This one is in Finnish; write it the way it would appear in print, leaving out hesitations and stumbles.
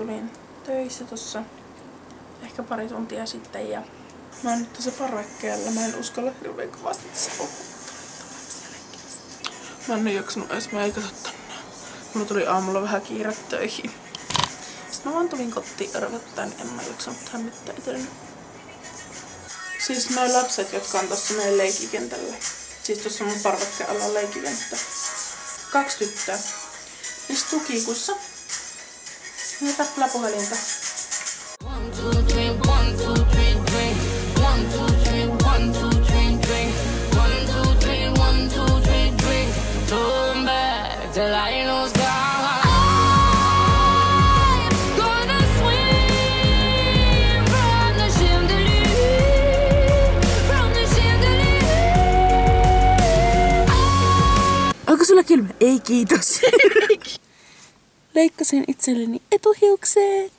tulin töissä tossa ehkä pari tuntia sitten ja mä oon nyt tässä parvekkeella. Mä en uskalla hirveän kovasti tässä puhua. Mä en oo jaksanut edes meikata tänään. Mulla tuli aamulla vähän kiire töihin. Sitten mä vaan tulin kotiin örvöttää, niin en mä jaksanut tehdä mitään itselleni. Siis noi lapset, jotka on tossa meidän leikikentällä. Siis tossa mun parvekkeen alla on leikikenttä. 2 tyttöä. Istuu kiikussa. Ne tappelaa puhelinta. Onko sulla kylmä? Ei kiitos. Leikkasin itselleni etuhiukseen.